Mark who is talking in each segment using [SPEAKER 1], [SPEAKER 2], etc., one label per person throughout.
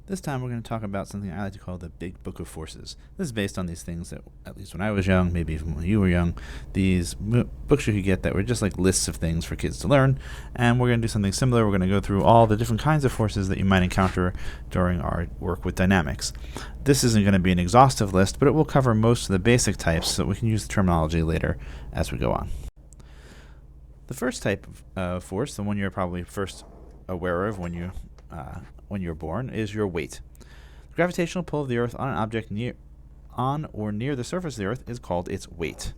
[SPEAKER 1] This time we're going to talk about something I like to call the Big Book of Forces. This is based on these things that, at least when I was young, maybe even when you were young, these books you could get that were just like lists of things for kids to learn. And we're going to do something similar. We're going to go through all the different kinds of forces that you might encounter during our work with dynamics. This isn't going to be an exhaustive list, but it will cover most of the basic types so we can use the terminology later as we go on. The first type of force, the one you're probably first aware of when you're born, is your weight. The gravitational pull of the Earth on an object on or near the surface of the Earth is called its weight.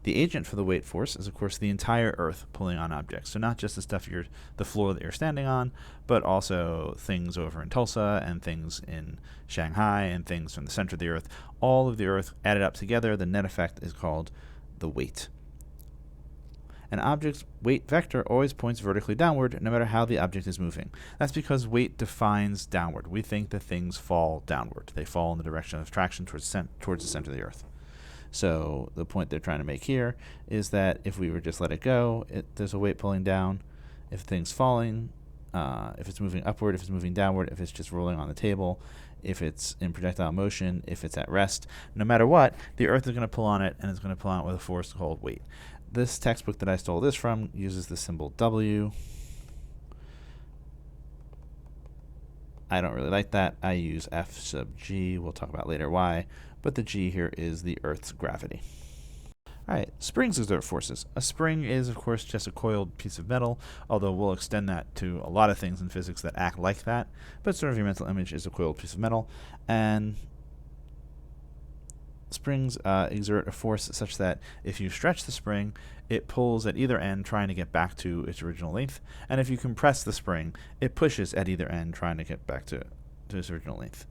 [SPEAKER 1] The agent for the weight force is, of course, the entire Earth pulling on objects. So not just the floor that you're standing on, but also things over in Tulsa and things in Shanghai and things from the center of the Earth. All of the Earth added up together, the net effect is called the weight. An object's weight vector always points vertically downward, no matter how the object is moving. That's because weight defines downward. We think that things fall downward. They fall in the direction of traction towards the center of the Earth. So the point they're trying to make here is that if we were just let it go, there's a weight pulling down. If things falling, if it's moving upward, if it's moving downward, if it's just rolling on the table, if it's in projectile motion, if it's at rest, no matter what, the Earth is going to pull on it, and it's going to pull on it with a force called weight. This textbook that I stole this from uses the symbol W. I don't really like that. I use F sub G. We'll talk about later why. But the G here is the Earth's gravity. All right, springs exert forces. A spring is, of course, just a coiled piece of metal, although we'll extend that to a lot of things in physics that act like that. But sort of your mental image is a coiled piece of metal. And springs exert a force such that if you stretch the spring, it pulls at either end trying to get back to its original length, and if you compress the spring, it pushes at either end trying to get back to its original length.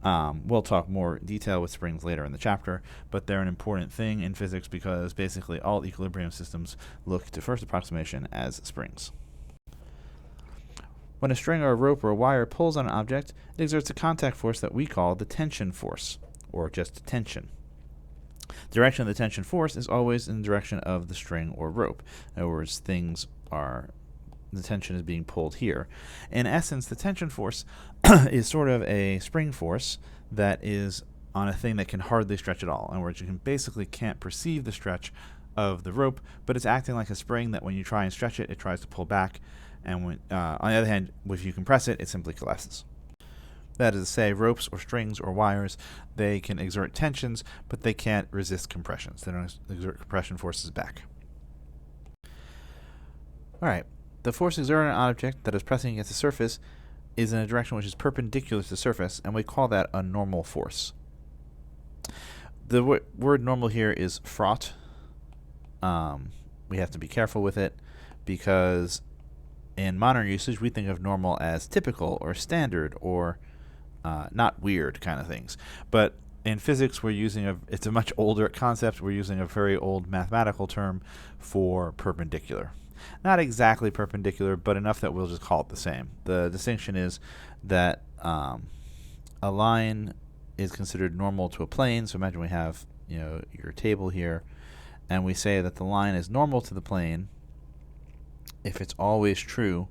[SPEAKER 1] We'll talk more detail with springs later in the chapter, but they're an important thing in physics because basically all equilibrium systems look to first approximation as springs. When a string or a rope or a wire pulls on an object, it exerts a contact force that we call the tension force, or just tension. The direction of the tension force is always in the direction of the string or rope. In other words, the tension is being pulled here. In essence, the tension force is sort of a spring force that is on a thing that can hardly stretch at all. In other words, you basically can't perceive the stretch of the rope, but it's acting like a spring that when you try and stretch it, it tries to pull back. And on the other hand, if you compress it, it simply collapses. That is to say, ropes or strings or wires, they can exert tensions, but they can't resist compressions. They don't exert compression forces back. All right, the force exerted on an object that is pressing against the surface is in a direction which is perpendicular to the surface, and we call that a normal force. The word normal here is fraught. We have to be careful with it because in modern usage, we think of normal as typical or standard or not weird kind of things. But in physics, it's a much older concept. We're using a very old mathematical term for perpendicular. Not exactly perpendicular, but enough that we'll just call it the same. The distinction is that a line is considered normal to a plane. So imagine we have your table here, and we say that the line is normal to the plane if it's always true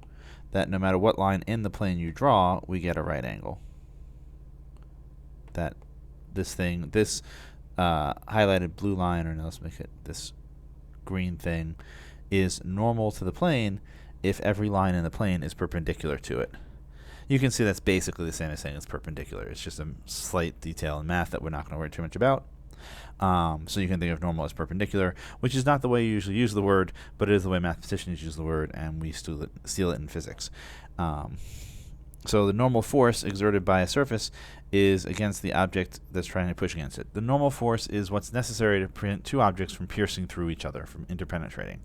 [SPEAKER 1] that no matter what line in the plane you draw, we get a right angle. That this highlighted blue line, or no, let's make it this green thing, is normal to the plane if every line in the plane is perpendicular to it. You can see that's basically the same as saying it's perpendicular. It's just a slight detail in math that we're not going to worry too much about. So you can think of normal as perpendicular, which is not the way you usually use the word, but it is the way mathematicians use the word, and we steal it in physics. So the normal force exerted by a surface is against the object that's trying to push against it. The normal force is what's necessary to prevent two objects from piercing through each other, from interpenetrating.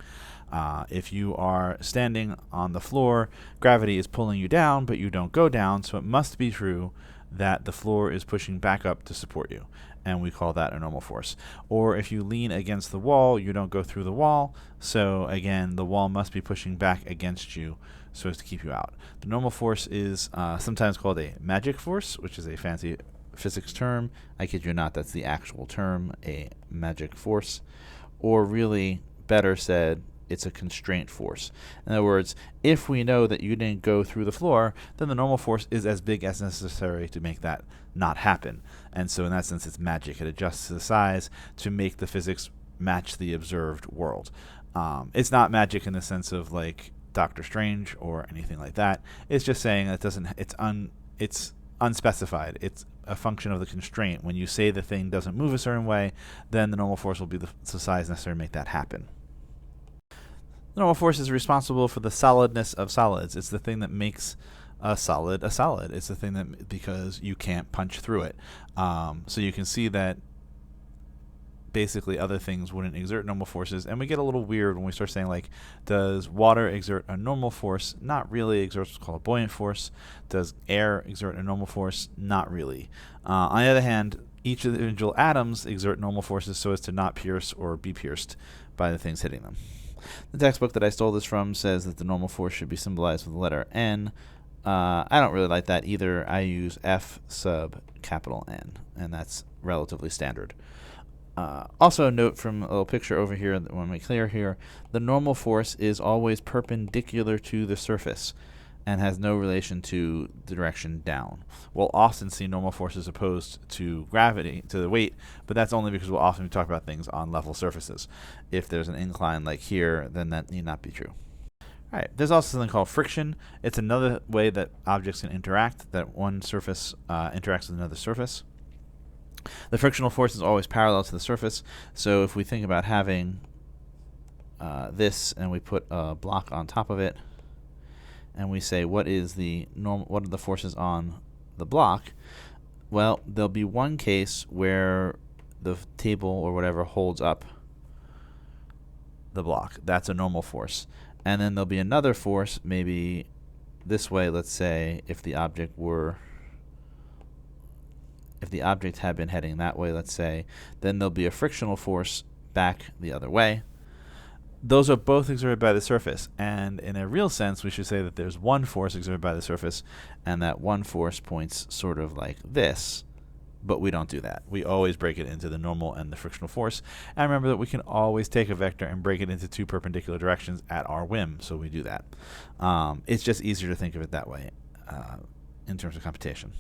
[SPEAKER 1] If you are standing on the floor, gravity is pulling you down, but you don't go down, so it must be true that the floor is pushing back up to support you, and we call that a normal force. Or if you lean against the wall, you don't go through the wall, so again, the wall must be pushing back against you so as to keep you out. The normal force is sometimes called a magic force, which is a fancy physics term. I kid you not, that's the actual term, a magic force. Or really, better said, it's a constraint force. In other words, if we know that you didn't go through the floor, then the normal force is as big as necessary to make that not happen. And so in that sense, it's magic. It adjusts the size to make the physics match the observed world. It's not magic in the sense of like Doctor Strange or anything like that. It's just saying that it's unspecified. It's a function of the constraint. When you say the thing doesn't move a certain way, then the normal force will be the size necessary to make that happen. The normal force is responsible for the solidness of solids. It's the thing that makes a solid a solid. It's the thing that, because you can't punch through it. So you can see that basically other things wouldn't exert normal forces, and we get a little weird when we start saying, like, does water exert a normal force? Not really. It exerts what's called a buoyant force. Does air exert a normal force? Not really. On the other hand, each of the individual atoms exert normal forces so as to not pierce or be pierced by the things hitting them. The textbook that I stole this from says that the normal force should be symbolized with the letter N. I don't really like that either. I use F sub capital N, and that's relatively standard. Also note from a little picture over here that I want to make clear here, the normal force is always perpendicular to the surface and has no relation to the direction down. We'll often see normal forces opposed to gravity, to the weight, but that's only because we'll often talk about things on level surfaces. If there's an incline like here, then that need not be true. All right, there's also something called friction. It's another way that objects can interact, that one surface interacts with another surface. The frictional force is always parallel to the surface, so if we think about having this and we put a block on top of it, and we say what are the forces on the block, well, there'll be one case where the table or whatever holds up the block. That's a normal force. And then there'll be another force, maybe this way, let's say, if the object had been heading that way, let's say, then there'll be a frictional force back the other way. Those are both exerted by the surface, and in a real sense, we should say that there's one force exerted by the surface, and that one force points sort of like this, but we don't do that. We always break it into the normal and the frictional force, and remember that we can always take a vector and break it into two perpendicular directions at our whim, so we do that. It's just easier to think of it that way in terms of computation.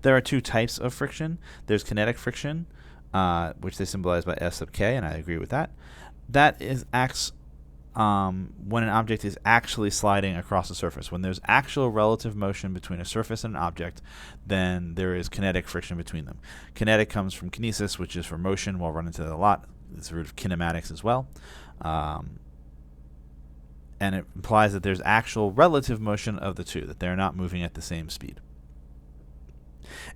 [SPEAKER 1] There are two types of friction. There's kinetic friction, which they symbolize by S sub k, and I agree with that. That acts when an object is actually sliding across the surface. When there's actual relative motion between a surface and an object, then there is kinetic friction between them. Kinetic comes from kinesis, which is for motion. We'll run into that a lot. It's the root of kinematics as well. And it implies that there's actual relative motion of the two, that they're not moving at the same speed.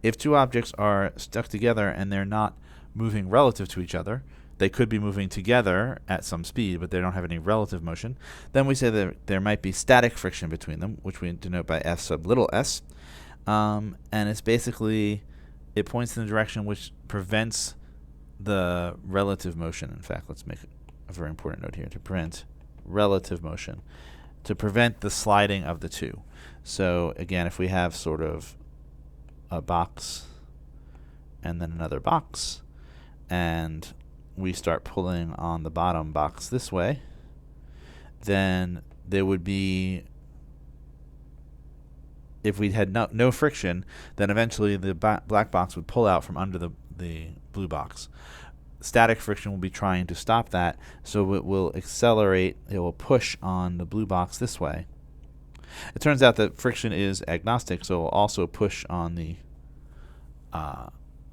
[SPEAKER 1] If two objects are stuck together and they're not moving relative to each other, they could be moving together at some speed, but they don't have any relative motion, then we say that there might be static friction between them, which we denote by F sub little s. And it's basically, it points in the direction which prevents the relative motion. In fact, let's make a very important note here, to prevent relative motion, to prevent the sliding of the two. So again, if we have sort of a box and then another box, and we start pulling on the bottom box this way, then there would be, if we had no friction, then eventually the black box would pull out from under the blue box. Static friction will be trying to stop that, so it will accelerate, it will push on the blue box this way. It turns out that friction is agnostic, so it will also push on the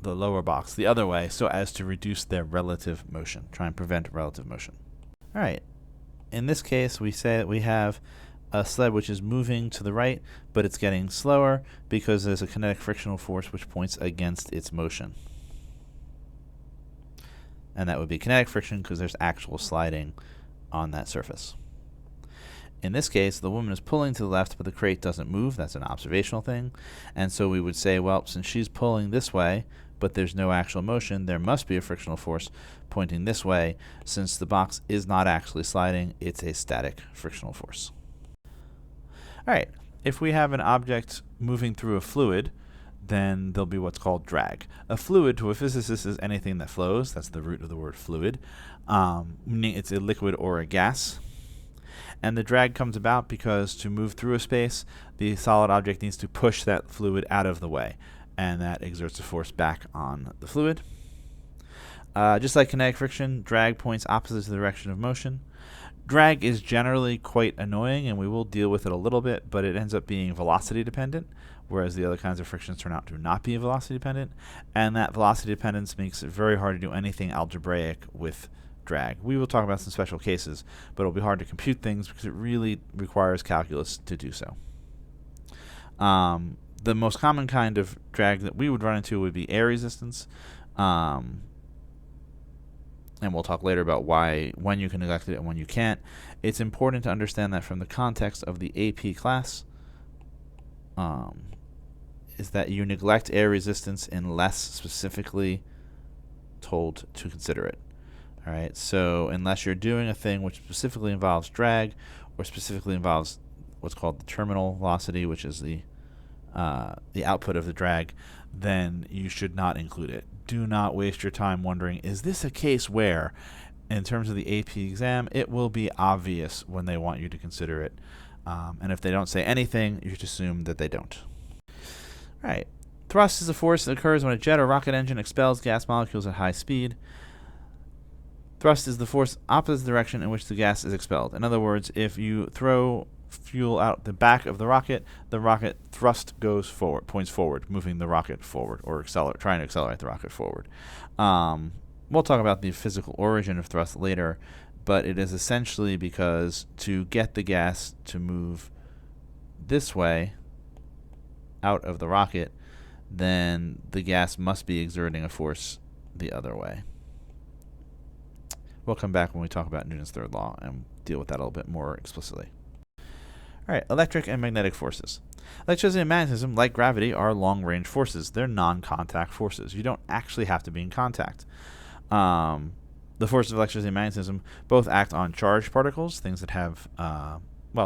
[SPEAKER 1] lower box the other way, so as to reduce their relative motion, try and prevent relative motion. All right. In this case, we say that we have a sled which is moving to the right, but it's getting slower because there's a kinetic frictional force which points against its motion. And that would be kinetic friction because there's actual sliding on that surface. In this case, the woman is pulling to the left, but the crate doesn't move. That's an observational thing. And so we would say, well, since she's pulling this way, but there's no actual motion, there must be a frictional force pointing this way. Since the box is not actually sliding, it's a static frictional force. All right, if we have an object moving through a fluid, then there'll be what's called drag. A fluid to a physicist is anything that flows. That's the root of the word fluid, meaning it's a liquid or a gas. And the drag comes about because to move through a space, the solid object needs to push that fluid out of the way, and that exerts a force back on the fluid. Just like kinetic friction, drag points opposite to the direction of motion. Drag is generally quite annoying, and we will deal with it a little bit, but it ends up being velocity dependent, whereas the other kinds of frictions turn out to not be velocity dependent, and that velocity dependence makes it very hard to do anything algebraic with drag. We will talk about some special cases, but it'll be hard to compute things because it really requires calculus to do so. The most common kind of drag that we would run into would be air resistance, and we'll talk later about when you can neglect it and when you can't. It's important to understand that from the context of the AP class, is that you neglect air resistance unless specifically told to consider it. All right, so unless you're doing a thing which specifically involves drag or specifically involves what's called the terminal velocity, which is the output of the drag, then you should not include it. Do not waste your time wondering, is this a case where, in terms of the AP exam, it will be obvious when they want you to consider it. And if they don't say anything, you should assume that they don't. All right, thrust is a force that occurs when a jet or rocket engine expels gas molecules at high speed. Thrust is the force opposite the direction in which the gas is expelled. In other words, if you throw fuel out the back of the rocket thrust goes forward, points forward, moving the rocket forward, or trying to accelerate the rocket forward. We'll talk about the physical origin of thrust later, but it is essentially because to get the gas to move this way out of the rocket, then the gas must be exerting a force the other way. We'll come back when we talk about Newton's third law and deal with that a little bit more explicitly. All right, electric and magnetic forces. Electricity and magnetism, like gravity, are long-range forces. They're non-contact forces. You don't actually have to be in contact. The forces of electricity and magnetism both act on charged particles, things that have,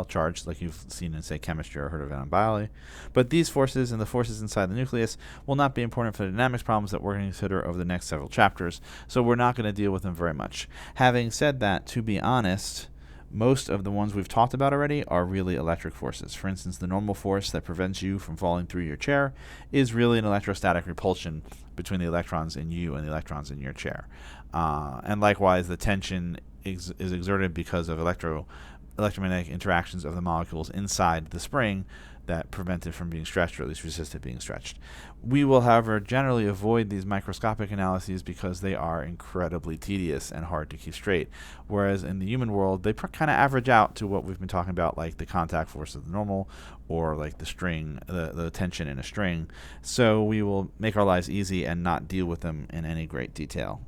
[SPEAKER 1] charged, like you've seen in, say, chemistry or heard of it in biology. But these forces and the forces inside the nucleus will not be important for the dynamics problems that we're going to consider over the next several chapters, so we're not going to deal with them very much. Having said that, to be honest, most of the ones we've talked about already are really electric forces. For instance, the normal force that prevents you from falling through your chair is really an electrostatic repulsion between the electrons in you and the electrons in your chair. And likewise, the tension is exerted because of electromagnetic interactions of the molecules inside the spring that prevent it from being stretched, or at least resist it being stretched. We will, however, generally avoid these microscopic analyses because they are incredibly tedious and hard to keep straight, whereas in the human world, they kind of average out to what we've been talking about, like the contact force of the normal, or like the string, the tension in a string. So we will make our lives easy and not deal with them in any great detail.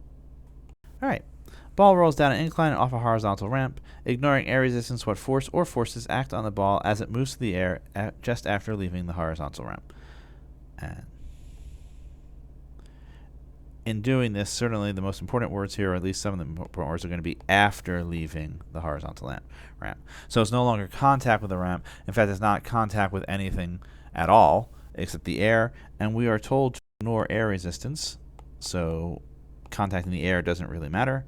[SPEAKER 1] All right. Ball rolls down an incline and off a horizontal ramp. Ignoring air resistance, what force or forces act on the ball as it moves through the air just after leaving the horizontal ramp? And in doing this, certainly the most important words here, or at least some of the important words, are going to be after leaving the horizontal ramp. So it's no longer contact with the ramp. In fact, it's not contact with anything at all except the air, and we are told to ignore air resistance, so contacting the air doesn't really matter,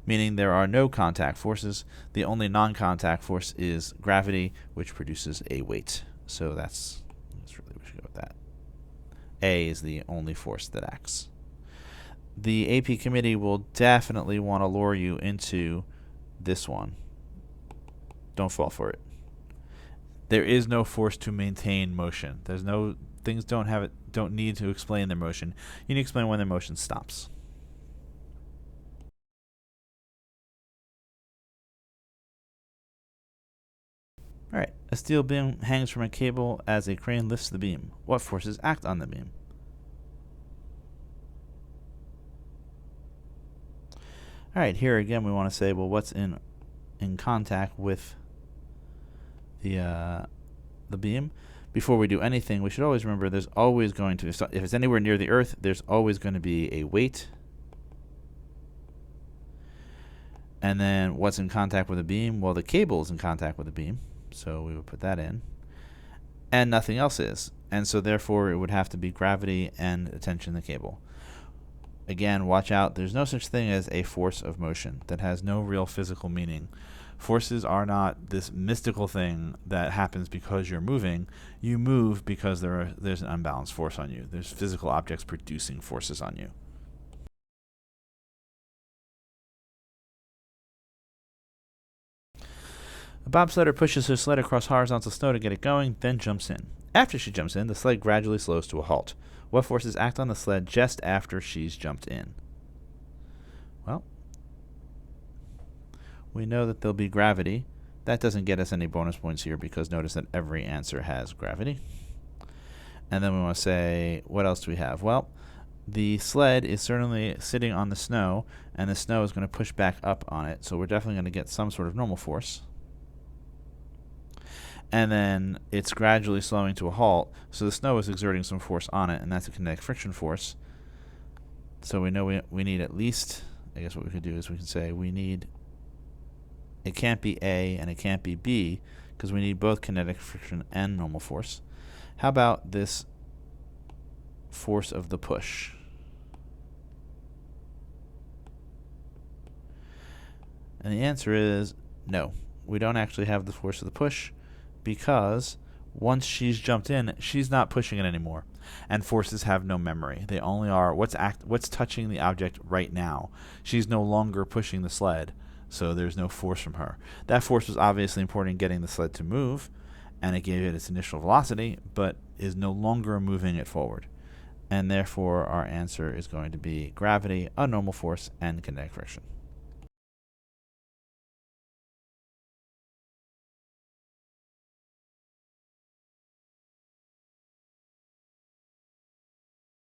[SPEAKER 1] meaning there are no contact forces. The only non-contact force is gravity, which produces a weight. So that's really, we should go with that. A is the only force that acts. The AP committee will definitely want to lure you into this one. Don't fall for it. There is no force to maintain motion. There's no things don't need to explain their motion. You need to explain when their motion stops. All right, a steel beam hangs from a cable as a crane lifts the beam. What forces act on the beam? All right, here again we want to say, well, what's in contact with the beam? Before we do anything, we should always remember there's always going to, if it's anywhere near the Earth, there's always going to be a weight. And then what's in contact with the beam? Well, the cable is in contact with the beam, so we would put that in. and nothing else is. And so therefore it would have to be gravity and tension in the cable. Again, watch out, there's no such thing as a force of motion. That has no real physical meaning. Forces are not this mystical thing that happens because you're moving. You move because there's an unbalanced force on you. There's physical objects producing forces on you. A bobsledder pushes her sled across horizontal snow to get it going, then jumps in. After she jumps in, the sled gradually slows to a halt. What forces act on the sled just after she's jumped in? Well, we know that there'll be gravity. That doesn't get us any bonus points here because notice that every answer has gravity. And then we want to say, what else do we have? Well, the sled is certainly sitting on the snow, and the snow is going to push back up on it, so we're definitely going to get some sort of normal force. And then it's gradually slowing to a halt, so the snow is exerting some force on it, and that's a kinetic friction force. So we know we need at least, I guess what we could do is we can say we need, it can't be A and it can't be B, because we need both kinetic friction and normal force. How about this force of the push? And the answer is no. We don't actually have the force of the push, because once she's jumped in, she's not pushing it anymore. And forces have no memory. They only are what's touching the object right now. She's no longer pushing the sled, so there's no force from her. That force was obviously important in getting the sled to move, and it gave it its initial velocity, but is no longer moving it forward. And therefore, our answer is going to be gravity, a normal force, and kinetic friction.